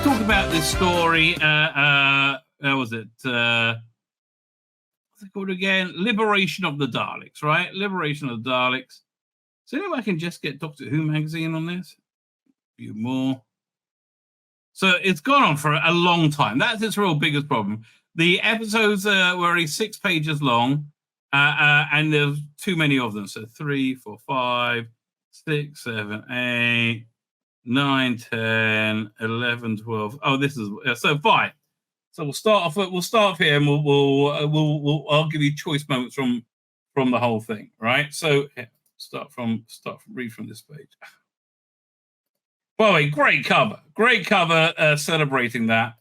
talk about this story. How was it? What's it called again? Liberation of the Daleks, right? Liberation of the Daleks. So anyway, I can just get Doctor Who magazine on this. A few more. So it's gone on for a long time. That's its real biggest problem. The episodes were only 6 pages long, and there's too many of them. So 3, 4, 5, 6, 7, 8, 9, 10, 11, 12. Oh, this is so fine. So we'll start off here, and I'll give you choice moments from the whole thing, right? So yeah, read from this page. By the way, great cover, celebrating that.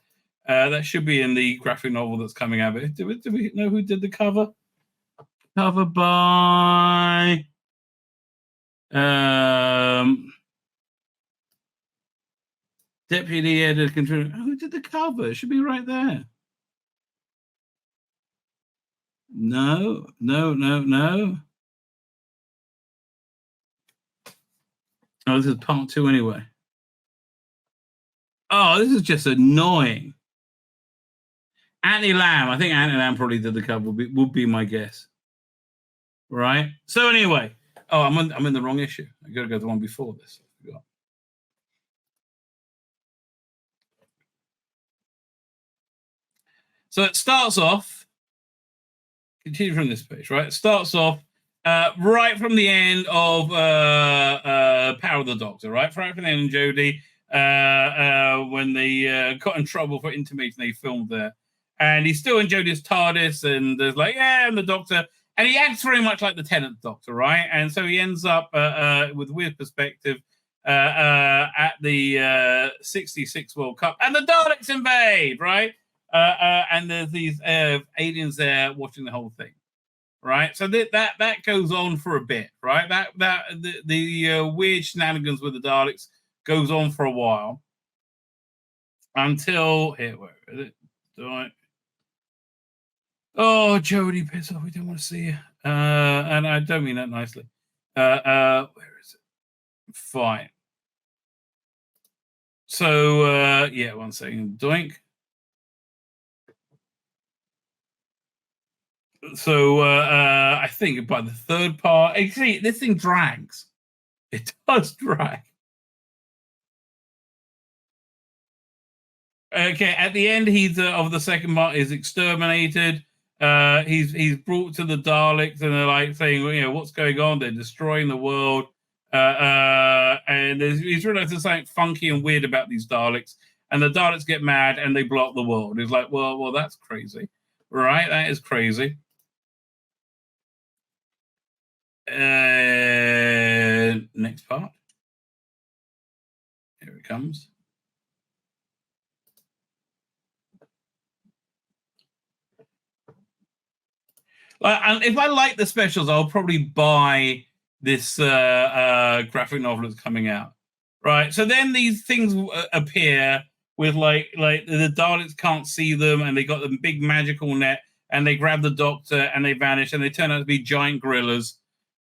That should be in the graphic novel that's coming out. Do we know who did the cover? Cover by Deputy Editor. Who did the cover? It should be right there. No. Oh, this is part 2 anyway. Oh, this is just annoying. Anthony Lamb. I think Anthony Lamb probably did the cover. Would be my guess. Right. So anyway, I'm in the wrong issue. I got to go to the one before this. I forgot. So it starts off. Continue from this page, right? It starts off right from the end of Power of the Doctor, right? Right from the end of Jodie, when they got in trouble for intimating they filmed there. And he's still in Jodie's TARDIS, and there's like, yeah, I'm the Doctor. And he acts very much like the 10th Doctor, right? And so he ends up with weird perspective at the 66 World Cup. And the Daleks invade, right? And there's these aliens there watching the whole thing, right? So that goes on for a bit, right? The weird shenanigans with the Daleks goes on for a while until where is it? Oh, Jodie, piss off! We don't want to see you, and I don't mean that nicely. Where is it? Fine. So yeah, 1 second. Doink. So I think by the third part, actually, this thing drags. It does drag. Okay, at the end, he's of the second part is exterminated. He's brought to the Daleks, and they're like saying, you know, what's going on? They're destroying the world, and he's realized there's something funky and weird about these Daleks, and the Daleks get mad and they blow up the world. He's like, well, that's crazy, right? That is crazy. Next part. Here it comes. And if I like the specials, I'll probably buy this graphic novel that's coming out, right? So then these things appear with like the Daleks can't see them, and they got the big magical net, and they grab the Doctor and they vanish, and they turn out to be giant gorillas,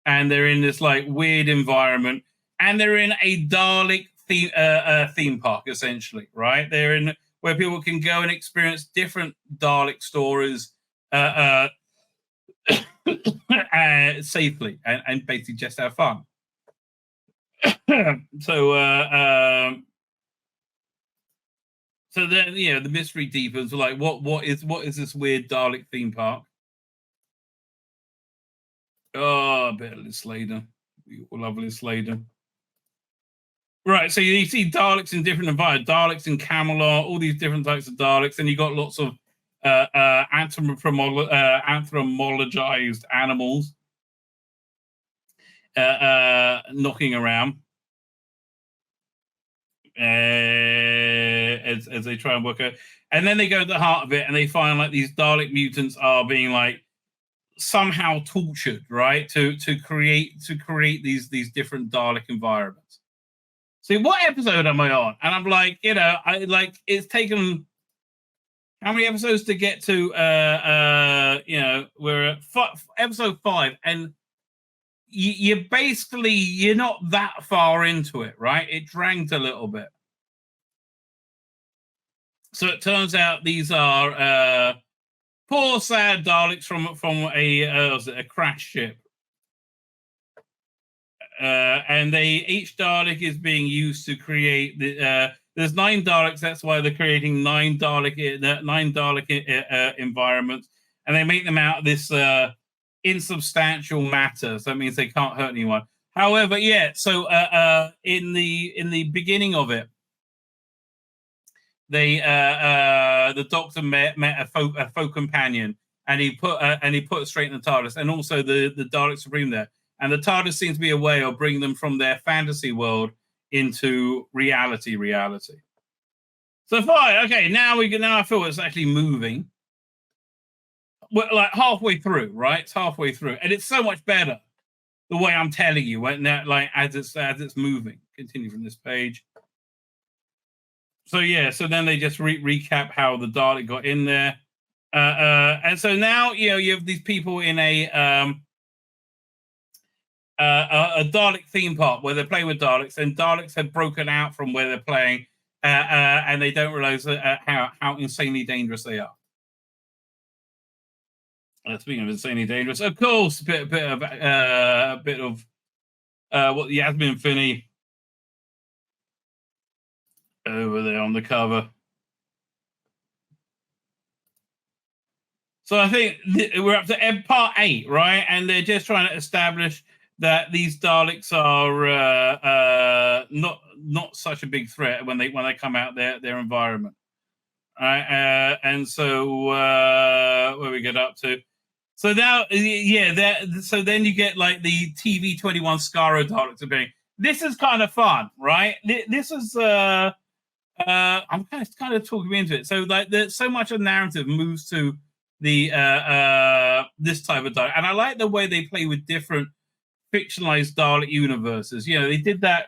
and they're in this like weird environment, and they're in a Dalek theme park essentially, right? They're in where people can go and experience different Dalek stories. Safely and basically just have fun. So then the mystery deepens. Like what is this weird Dalek theme park? Oh, a bit of Liz Sladen. We all love Liz Sladen. Right, so you see Daleks in different environments. Daleks in Camelot, all these different types of Daleks, and you got lots of anthropomologized animals knocking around as they try and work out. And then they go to the heart of it, and they find like these Dalek mutants are being like somehow tortured, right? To create these different Dalek environments. See, what episode am I on? And I'm like, it's taken how many episodes to get to? We're at episode 5, and you're not that far into it, right? It dragged a little bit. So it turns out these are poor, sad Daleks from a crash ship. And each Dalek is being used to create there's 9 Daleks. That's why they're creating 9 Dalek environments, and they make them out of this insubstantial matter. So that means they can't hurt anyone. However, yeah. So in the beginning of it, the Doctor met a folk companion, and he put it straight in the TARDIS, and also the Dalek Supreme there. And the TARDIS seems to be a way of bringing them from their fantasy world into reality. So fine, okay. Now I feel it's actually moving. We're like halfway through, right? It's halfway through, and it's so much better the way I'm telling you. When like as it's moving. Continue from this page. So yeah, so then they just recap how the Dalek got in there, and so now you have these people in a Dalek theme park where they're playing with Daleks, and Daleks have broken out from where they're playing, and they don't realize how insanely dangerous they are. Speaking of insanely dangerous, of course, a bit of what Yasmin Finney over there on the cover. So I think we're up to part 8, right? And they're just trying to establish that these Daleks are not such a big threat when they come out their environment, right? And so where we get up to, so now so then you get like the TV-21 Skaro Daleks are being. This is kind of fun, right? This is I'm kind of talking into it. So like there's so much of narrative moves to the this type of Dalek, and I like the way they play with different fictionalized Dalek universes. They did that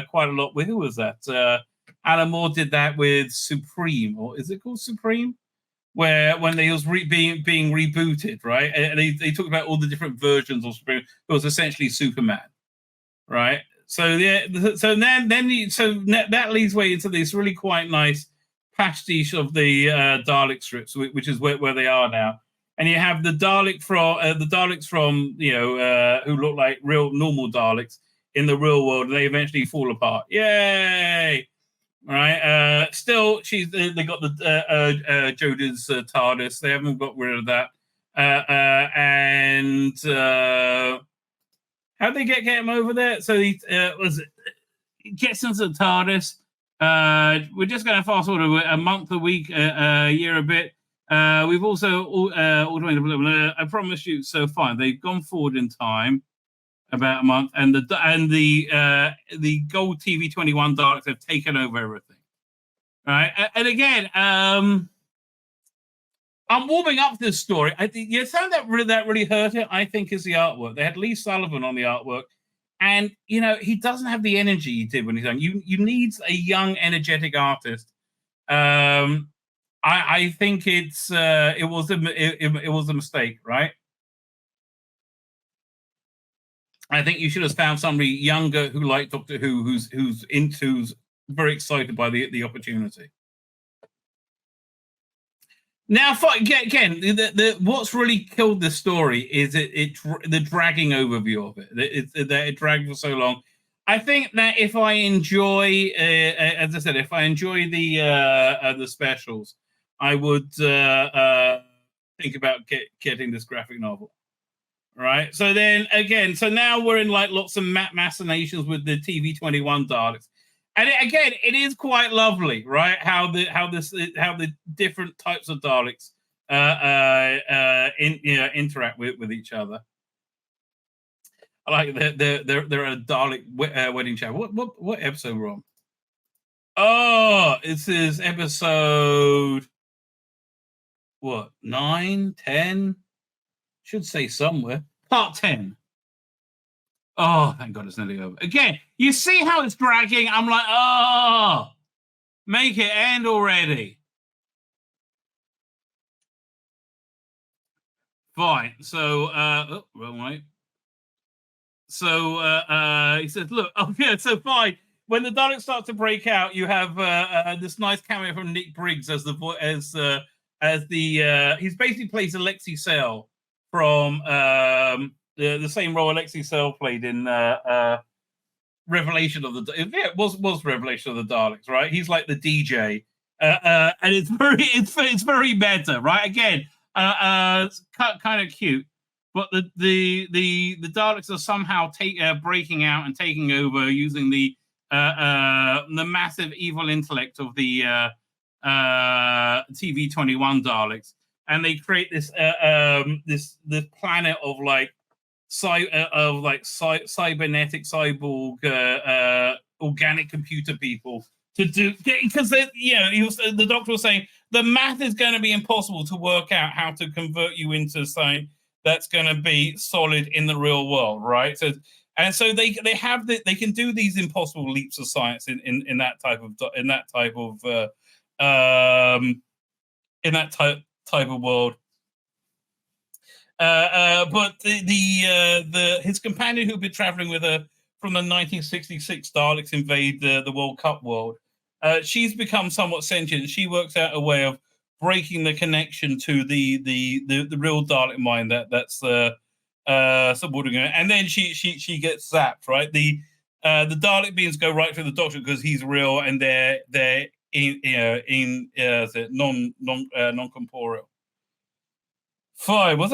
quite a lot with, who was that? Alan Moore did that with Supreme, or is it called Supreme? Where when they was being rebooted, right? And they talked about all the different versions of Supreme. It was essentially Superman, right? So yeah, so then that leads way into this really quite nice pastiche of the Dalek strips, which is where they are now. And you have the Daleks from who look like real normal Daleks in the real world, and they eventually fall apart. Yay! Right. Still, they got the Jodie's TARDIS. They haven't got rid of that. And how they get him over there? So he gets into the TARDIS. We're just going to fast forward a month, a week, a year, a bit. We've also automated. I promise you. So fine, they've gone forward in time about a month, and the gold TV-21 Daleks have taken over everything. Right, and again, I'm warming up to this story. I think something that really hurt it, I think, is the artwork. They had Lee Sullivan on the artwork, and he doesn't have the energy he did when he's young. You need a young, energetic artist. I think it was a mistake, right? I think you should have found somebody younger who liked Doctor Who, who's very excited by the opportunity. Now, again, what's really killed this story is the dragging overview of it. It dragged for so long. I think that if I enjoy, as I said, if I enjoy the specials, I would think about getting this graphic novel. Right. So then again, so now we're in like lots of machinations with the TV-21 Daleks, and it is quite lovely, right? How the different types of Daleks interact with each other. I like they're a Dalek wedding chapel. What episode we're on? Oh, this is episode 9, 10. Should say somewhere. Part 10. Oh, thank God it's nearly over. Again, you see how it's dragging? I'm like, oh, make it end already. Fine. So, wrong way. So he says, look, oh yeah, so fine. when the Daleks start to break out, you have this nice cameo from Nick Briggs as the he's basically plays Alexei Sayle from the same role Alexei Sayle played in Revelation of the it was Revelation of the Daleks, right? He's like the DJ, and it's very meta, right? Again, kind of cute, but the Daleks are somehow breaking out and taking over using the massive evil intellect of the TV-21 Daleks, and they create this this planet of cybernetic cyborg organic computer people to do, because the Doctor was saying the math is going to be impossible to work out how to convert you into something that's going to be solid in the real world, right? So they can do these impossible leaps of science in that type of world. But his companion who'd been traveling with her from the 1966 Daleks invade the World Cup world, she's become somewhat sentient. She works out a way of breaking the connection to the real Dalek mind that's subordinate, and then she gets zapped. Right, the Dalek beings go right through the Doctor because he's real, and they're non-corporeal. 5. Was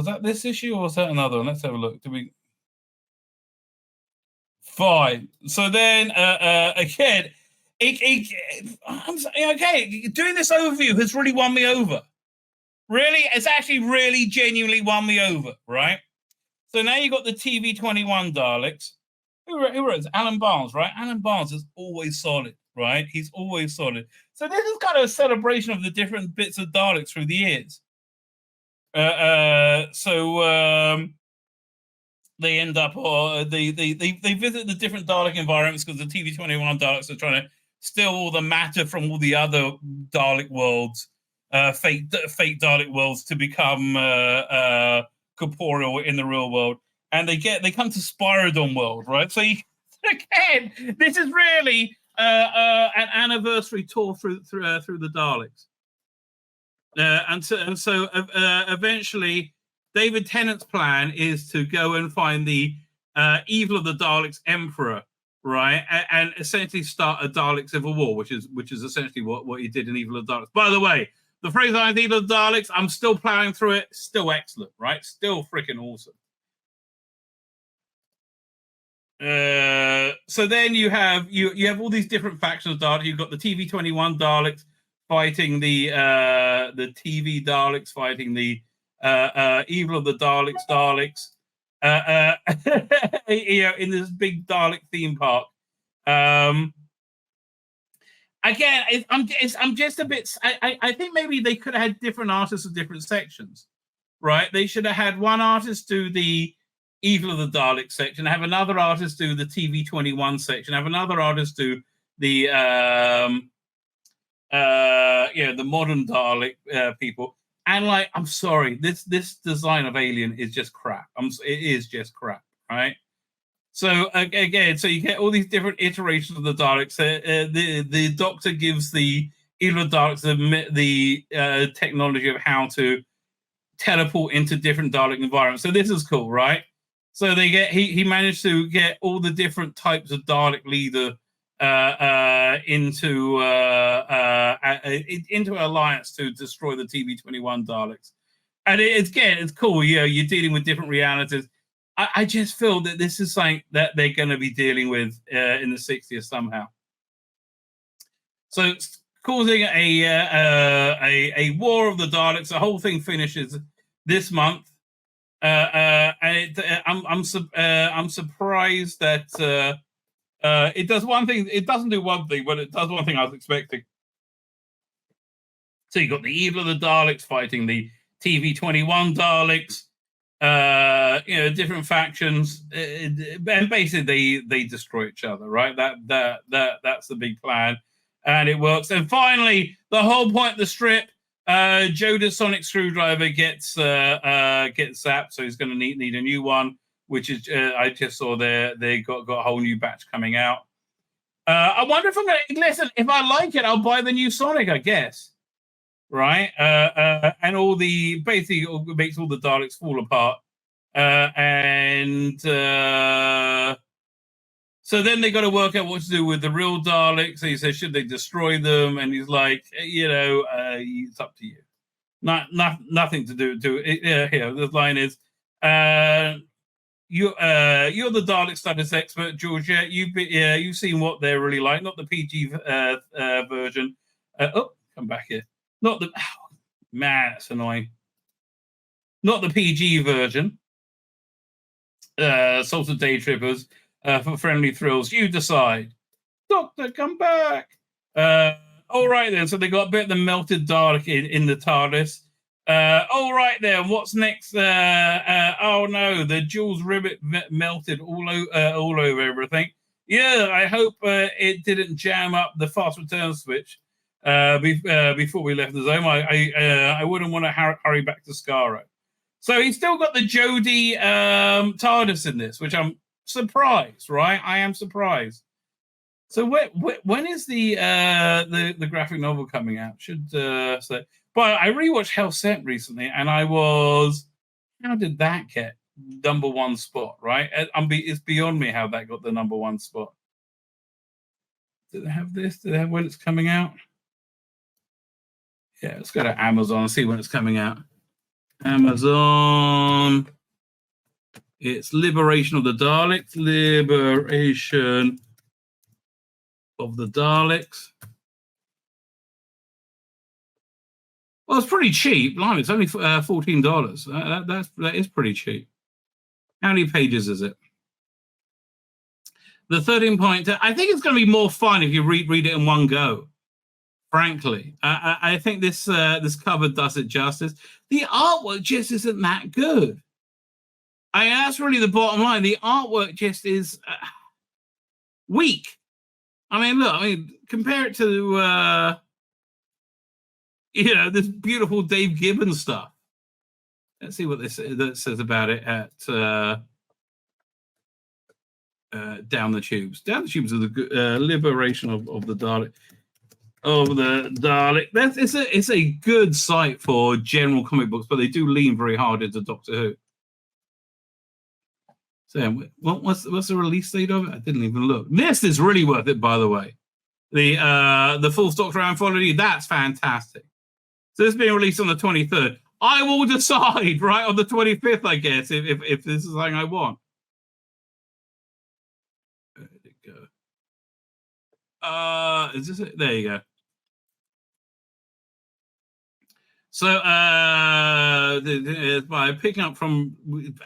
that this issue or was that another one? Let's have a look. 5. So then again, doing this overview has really won me over. Really, it's actually really genuinely won me over, right? So now you've got the TV-21 Daleks. Who wrote this? Alan Barnes, right? Alan Barnes is always solid, right? He's always solid. So this is kind of a celebration of the different bits of Daleks through the years. They end up, or they visit the different Dalek environments because the TV-21 Daleks are trying to steal all the matter from all the other Dalek worlds, fake Dalek worlds, to become corporeal in the real world, and they come to Spyrodon world, right? So again, this is really an anniversary tour through the Daleks, and so eventually, David Tennant's plan is to go and find the Evil of the Daleks Emperor, right, and essentially start a Dalek civil war, which is essentially what he did in Evil of the Daleks. By the way, the phrase on Evil of the Daleks, I'm still plowing through it, still excellent, right? Still freaking awesome. So then you have all these different factions of Daleks. You've got the TV-21 Daleks fighting the TV Daleks, fighting the Evil of the Daleks, in this big Dalek theme park. Again, I'm just a bit. I think maybe they could have had different artists of different sections, right? They should have had one artist do the Evil of the Daleks section, have another artist do the TV-21 section, have another artist do the the modern Dalek people. And I'm sorry, this design of Alien is just crap. It is just crap, right? So again, so you get all these different iterations of the Daleks. The Doctor gives the Evil of the Daleks the technology of how to teleport into different Dalek environments. So this is cool, right? So he managed to get all the different types of Dalek leader into an alliance to destroy the TV-21 Daleks, and it's cool. You're dealing with different realities. I just feel that this is something that they're going to be dealing with in the 60s somehow. So it's causing a war of the Daleks. The whole thing finishes this month, and I'm surprised that. It does one thing. It doesn't do one thing, but it does one thing I was expecting. So you got the Evil of the Daleks fighting the TV-21 Daleks. Different factions, and basically they destroy each other, right? That's the big plan, and it works. And finally, the whole point of the strip, Joe's sonic screwdriver gets zapped, so he's going to need a new one. which is I just saw they got a whole new batch coming out. I wonder if I'm going to listen. If I like it, I'll buy the new Sonic, I guess. Right? And all the basically it makes all the Daleks fall apart. So then they got to work out what to do with the real Daleks. So he says, should they destroy them? And he's like, it's up to you. Nothing to do. Here, the line is, you're the Dalek status expert, Georgia. You've seen what they're really like, not the PG version. Come back here. Not the man, that's annoying. Not the PG version. Salted Day Trippers for friendly thrills. You decide. Doctor, come back. All right then. So they got a bit of the melted Dalek in the TARDIS. All right then. What's next? Oh no, the Jules rivet melted all over everything. Yeah, I hope it didn't jam up the fast return switch before we left the zone. I wouldn't want to hurry back to Skaro. So he's still got the Jodie TARDIS in this, which I'm surprised, right? I am surprised. So when is the graphic novel coming out? But I rewatched Hell Sent recently, and how did that get #1 spot, right? It's beyond me how that got the #1 spot. Do they have this? Do they have when it's coming out? Yeah, let's go to Amazon and see when it's coming out. Amazon. It's Liberation of the Daleks. Liberation of the Daleks. Well, it's pretty cheap. Blimey, it's only $14. That is pretty cheap. How many pages is it? The 13 point. I think it's going to be more fun if you read it in one go. Frankly, I think this cover does it justice. The artwork just isn't that good. That's really the bottom line. The artwork just is weak. I mean, look. Compare it to this beautiful Dave Gibbons stuff. Let's see what that says about it at Down the Tubes. Down the Tubes is the Liberation of the Dalek. Of the Dalek. It's a good site for general comic books, but they do lean very hard into Doctor Who. So what's the release date of it? I didn't even look. This is really worth it, by the way. The Fourth Doctor anthology, that's fantastic. So this is being released on the 23rd. I will decide right on the 25th, I guess, if this is something I want. Where did it go? Is this it? There you go. So by picking up from,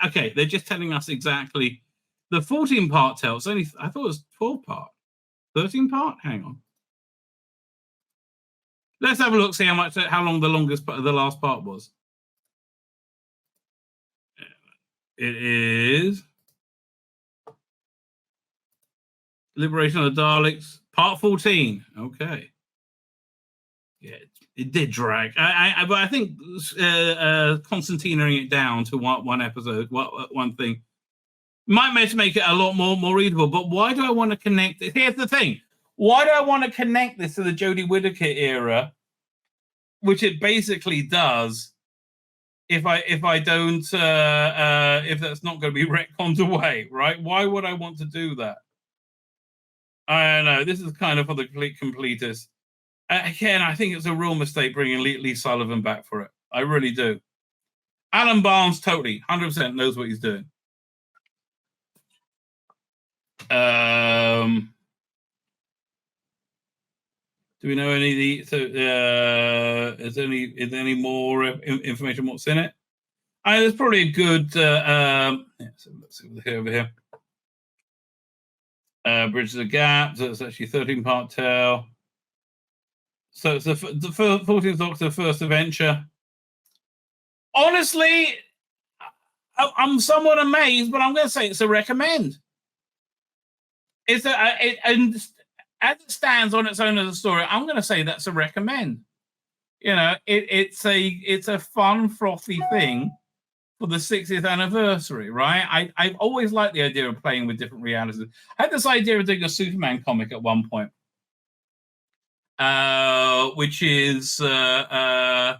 okay, they're just telling us exactly the 14-part tale. It's only, I thought it was 12-part, 13-part. Hang on, let's have a look. See how long the last part was. It is Liberation of the Daleks, part 14. Okay, yeah. It did drag, but I think concertinaing it down to one episode, one thing, might make it a lot more readable. But why do I want to connect it? Here's the thing: why do I want to connect this to the Jodie Whittaker era, which it basically does? If that's not going to be retconned away, right? Why would I want to do that? I don't know. This is kind of for the completist. Again, I think it's a real mistake bringing Lee Sullivan back for it. I really do. Alan Barnes totally, 100% knows what he's doing. Do we know any of the? So, is there any more information on what's in it? There's probably a good. Let's see over here. Bridge the Gap. So it's actually 13-part tale. So it's the 14th Doctor, first adventure. Honestly, I'm somewhat amazed, but I'm going to say it's a recommend. As it stands on its own as a story, I'm going to say that's a recommend. It's a fun, frothy thing for the 60th anniversary, right? I've always liked the idea of playing with different realities. I had this idea of doing a Superman comic at one point, which is again,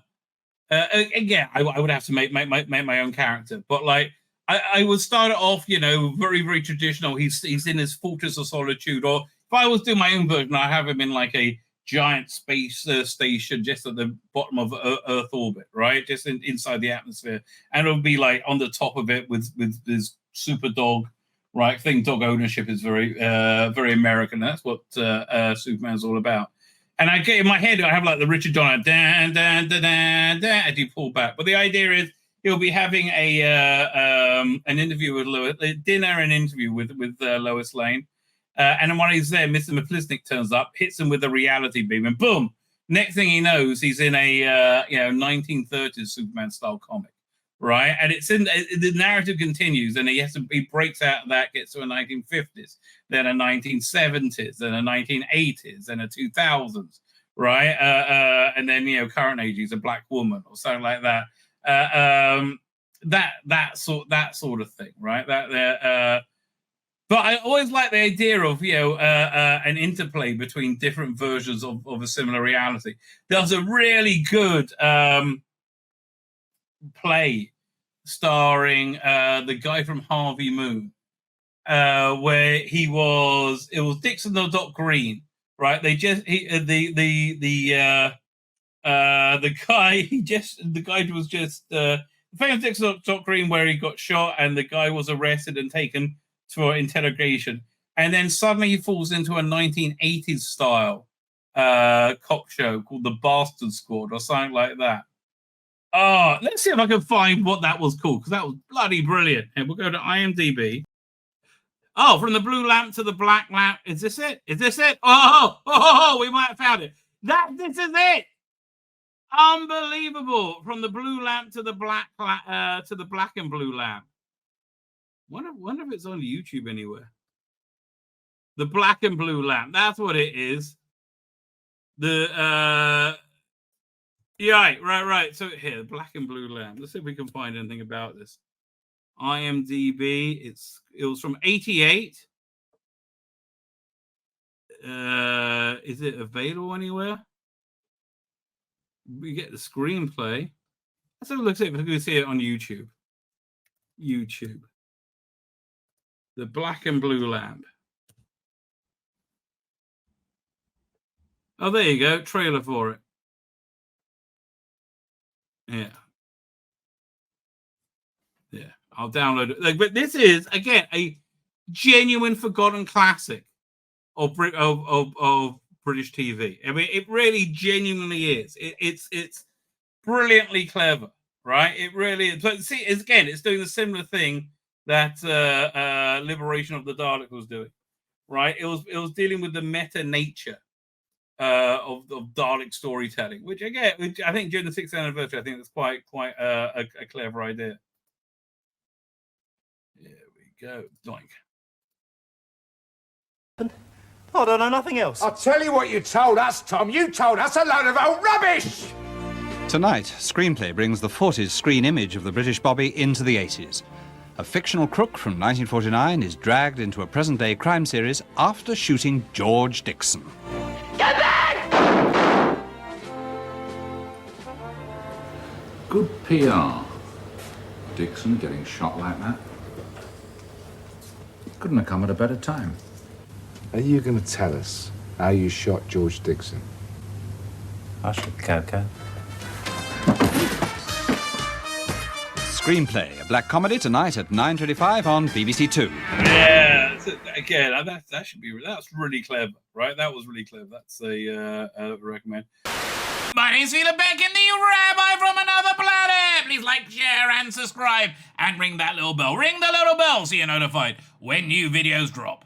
I would have to make my own character, but like I would start it off, very, very traditional. He's in his fortress of solitude, or if I was doing my own version, I have him in like a giant space station just at the bottom of Earth orbit, right? Just inside the atmosphere, and it'll be like on the top of it with this super dog, right? I think dog ownership is very very American. That's what Superman's all about. And I get in my head, I have like the Richard Donner, dan, dan, dan, dan, dan, as you pull back. But the idea is he'll be having an interview with Lois, an interview with Lois Lane. And then when he's there, Mr. Meplisnik turns up, hits him with a reality beam, and boom! Next thing he knows, he's in a 1930s Superman-style comic, right? And the narrative continues, and he breaks out of that, gets to a 1950s, then a 1970s, then a 1980s, then a 2000s, right? And then current age, he's a black woman or something like that. That sort of thing, right? But I always like the idea of an interplay between different versions of a similar reality. There's a really good play starring the guy from Harvey Moon, where it was Dixon or Doc Green, right? The guy was just the famous Dixon or Doc Green, where he got shot and the guy was arrested and taken for interrogation, and then suddenly he falls into a 1980s style cop show called The Bastard Squad or something like that. Oh, let's see if I can find what that was called, because that was bloody brilliant. And we'll go to IMDb. Oh, from the blue lamp to the black lamp. Is this it? Oh, we might have found it. This is it. Unbelievable. From the blue lamp to the black and blue lamp. Wonder if it's on YouTube anywhere. The black and blue lamp. That's what it is. Right. So here, the black and blue lamp. Let's see if we can find anything about this. IMDb. It was from 88. Is it available anywhere? We get the screenplay. Let's have a look, see if we can see it on YouTube. The black and blue lamp. Oh, there you go. Trailer for it. Yeah. I'll download it. But this is, again, a genuine forgotten classic of British TV. I mean, it really genuinely is. It's brilliantly clever, right? It really is. But see, it's doing the similar thing that Liberation of the Daleks was doing, right? It was dealing with the meta nature of Dalek storytelling, which I think during the 6th anniversary, I think that's quite a clever idea. Here we go. Doink. I don't know nothing else. I'll tell you what you told us, Tom. You told us a load of old rubbish! Tonight, Screenplay brings the 40s screen image of the British Bobby into the 80s. A fictional crook from 1949 is dragged into a present-day crime series after shooting George Dixon. Get back! Good PR. Dixon getting shot like that. Couldn't have come at a better time. Are you going to tell us how you shot George Dixon? I shot Coco. Screenplay, a black comedy tonight at 9:25 on BBC Two. Yeah, again, that's really clever, right? That was really clever. That's a recommend. My name's Tzvi Lebetkin, the Rabbi from another planet. Please like, share, and subscribe, and ring that little bell. Ring the little bell so you're notified when new videos drop.